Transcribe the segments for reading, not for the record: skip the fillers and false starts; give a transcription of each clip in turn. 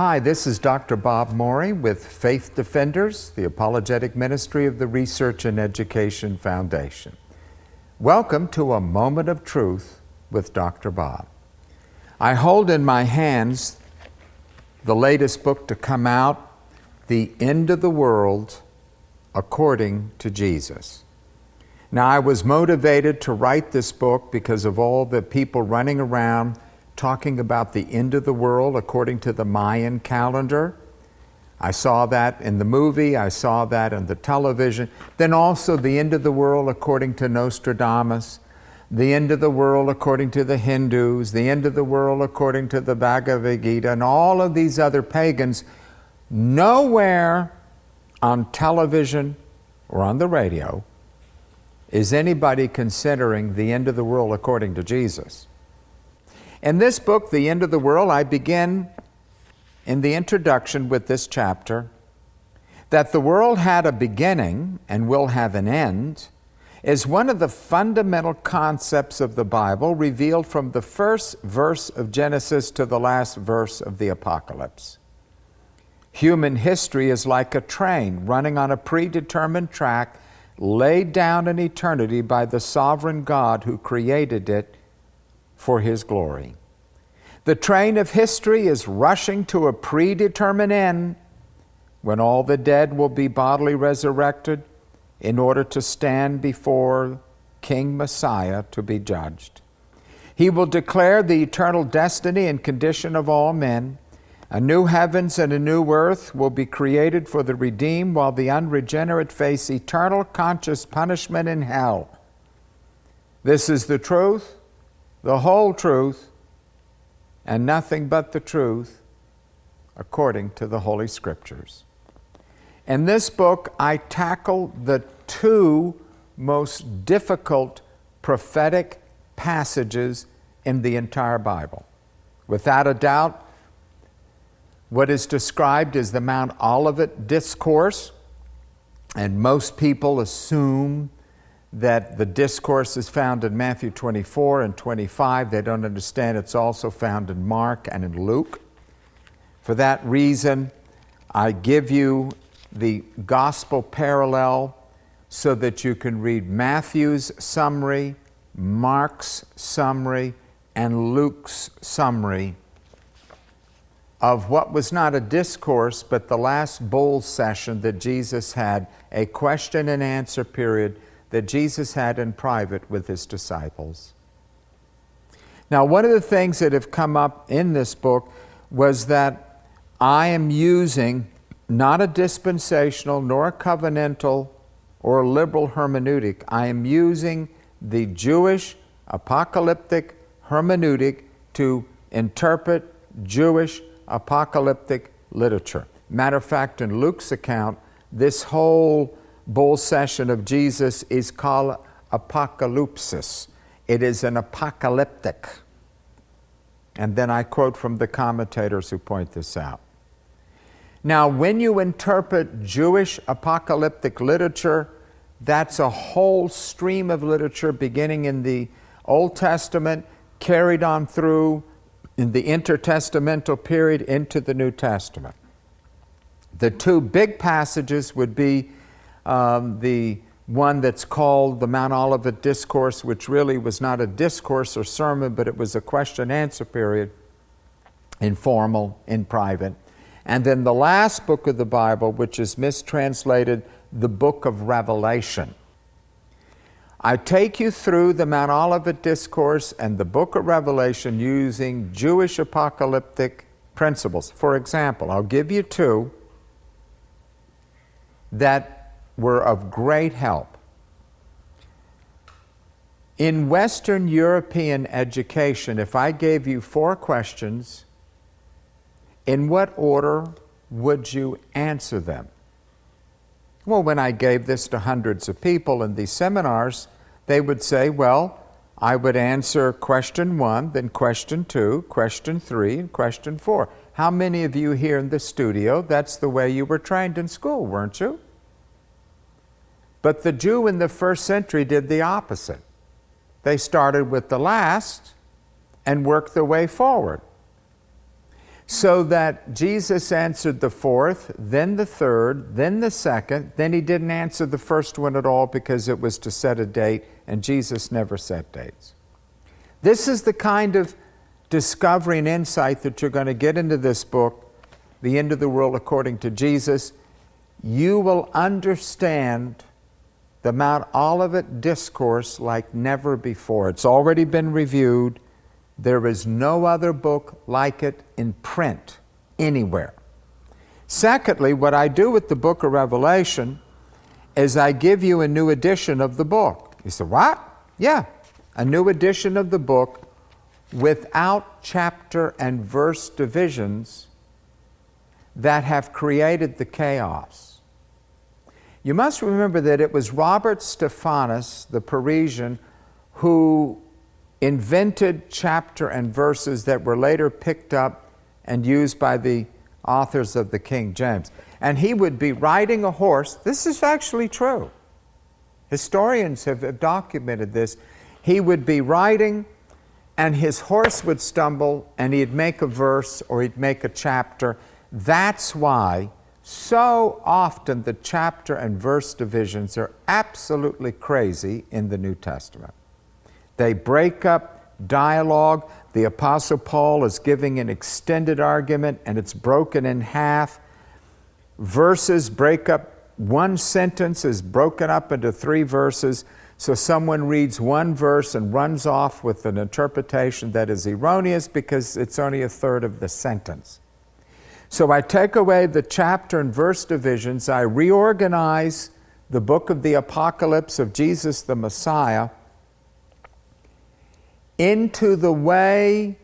Hi, this is Dr. Bob Morey with Faith Defenders, the apologetic ministry of the Research and Education Foundation. Welcome to a Moment of Truth with Dr. Bob. I hold in my hands the latest book to come out, The End of the World According to Jesus. Now, I was motivated to write this book because of all the people running around talking about the end of the world according to the Mayan calendar. I saw that in the movie, I saw that in the television. Then also the end of the world according to Nostradamus, the end of the world according to the Hindus, the end of the world according to the Bhagavad Gita, and all of these other pagans. Nowhere on television or on the radio is anybody considering the end of the world according to Jesus. In this book, The End of the World, I begin in the introduction with this chapter that the world had a beginning and will have an end is one of the fundamental concepts of the Bible revealed from the first verse of Genesis to the last verse of the Apocalypse. Human history is like a train running on a predetermined track laid down in eternity by the sovereign God who created it for His glory. The train of history is rushing to a predetermined end when all the dead will be bodily resurrected in order to stand before King Messiah to be judged. He will declare the eternal destiny and condition of all men. A new heavens and a new earth will be created for the redeemed, while the unregenerate face eternal conscious punishment in hell. This is the truth, the whole truth, and nothing but the truth, according to the Holy Scriptures. In this book, I tackle the two most difficult prophetic passages in the entire Bible. Without a doubt, what is described as the Mount Olivet Discourse, and most people assume that the discourse is found in Matthew 24 and 25. They don't understand it's also found in Mark and in Luke. For that reason, I give you the gospel parallel so that you can read Matthew's summary, Mark's summary, and Luke's summary of what was not a discourse, but the last bowl session that Jesus had, a question and answer period that Jesus had in private with His disciples. Now, one of the things that have come up in this book was that I am using not a dispensational, nor a covenantal, or a liberal hermeneutic. I am using the Jewish apocalyptic hermeneutic to interpret Jewish apocalyptic literature. Matter of fact, in Luke's account, this whole bowl session of Jesus is called apocalypsis. It is an apocalyptic. And then I quote from the commentators who point this out. Now, when you interpret Jewish apocalyptic literature, that's a whole stream of literature beginning in the Old Testament, carried on through in the intertestamental period into the New Testament. The two big passages would be the one that's called the Mount Olivet Discourse, which really was not a discourse or sermon, but it was a question-answer period, informal, in private. And then the last book of the Bible, which is mistranslated, the book of Revelation. I take you through the Mount Olivet Discourse and the book of Revelation using Jewish apocalyptic principles. For example, I'll give you two that were of great help. In Western European education, if I gave you 4 questions, in what order would you answer them? Well, when I gave this to hundreds of people in these seminars, they would say, well, I would answer question 1, then question 2, question 3, and question 4. How many of you here in the studio, that's the way you were trained in school, weren't you? But the Jew in the first century did the opposite. They started with the last and worked their way forward. So that Jesus answered the fourth, then the third, then the second, then he didn't answer the first one at all because it was to set a date, and Jesus never set dates. This is the kind of discovery and insight that you're going to get into this book, The End of the World According to Jesus. You will understand the Mount Olivet Discourse like never before. It's already been reviewed. There is no other book like it in print anywhere. Secondly, what I do with the book of Revelation is I give you a new edition of the book. You say, what? Yeah, a new edition of the book without chapter and verse divisions that have created the chaos. You must remember that it was Robert Stephanus, the Parisian, who invented chapter and verses that were later picked up and used by the authors of the King James. And he would be riding a horse. This is actually true. Historians have documented this. He would be riding and his horse would stumble and he'd make a verse or he'd make a chapter. That's why so often the chapter and verse divisions are absolutely crazy in the New Testament. They break up dialogue. The Apostle Paul is giving an extended argument and it's broken in half. Verses break up. One sentence is broken up into 3 verses. So someone reads one verse and runs off with an interpretation that is erroneous because it's only a third of the sentence. So I take away the chapter and verse divisions. I reorganize the book of the Apocalypse of Jesus the Messiah into the way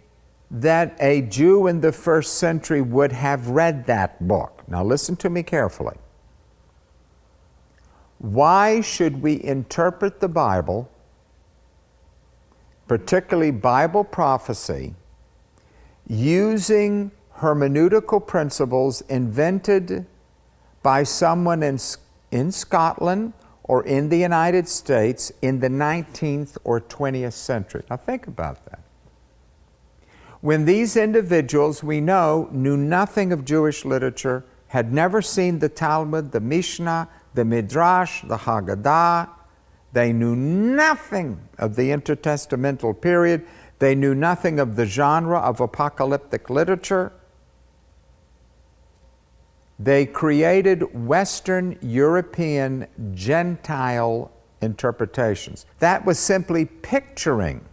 that a Jew in the first century would have read that book. Now listen to me carefully. Why should we interpret the Bible, particularly Bible prophecy, using hermeneutical principles invented by someone in Scotland or in the United States in the 19th or 20th century? Now think about that. When these individuals, we know, knew nothing of Jewish literature, had never seen the Talmud, the Mishnah, the Midrash, the Haggadah, they knew nothing of the intertestamental period, they knew nothing of the genre of apocalyptic literature. They created Western European Gentile interpretations. That was simply picturing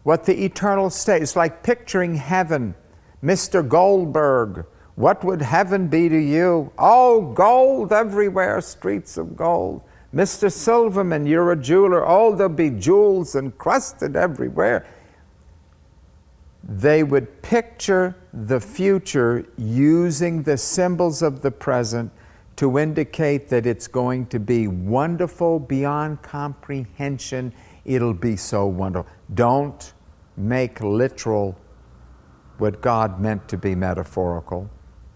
what the eternal state is like, picturing heaven. Mr. Goldberg, what would heaven be to you? Oh, gold everywhere, streets of gold. Mr. Silverman, you're a jeweler. Oh, there'll be jewels encrusted everywhere. They would picture the future using the symbols of the present to indicate that it's going to be wonderful beyond comprehension. It'll be so wonderful. Don't make literal what God meant to be metaphorical.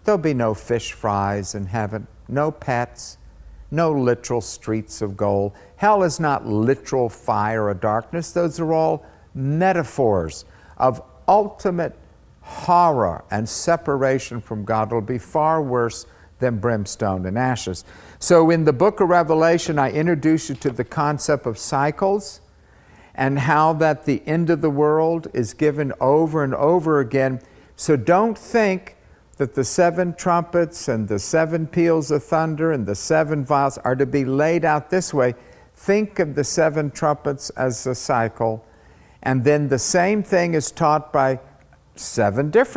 There'll be no fish fries in heaven, no pets, no literal streets of gold. Hell is not literal fire or darkness. Those are all metaphors of ultimate horror and separation from God. It'll be far worse than brimstone and ashes. So in the book of Revelation, I introduce you to the concept of cycles and how that the end of the world is given over and over again. So don't think that the 7 trumpets and the 7 peals of thunder and the 7 vials are to be laid out this way. Think of the 7 trumpets as a cycle, and then the same thing is taught by 7 different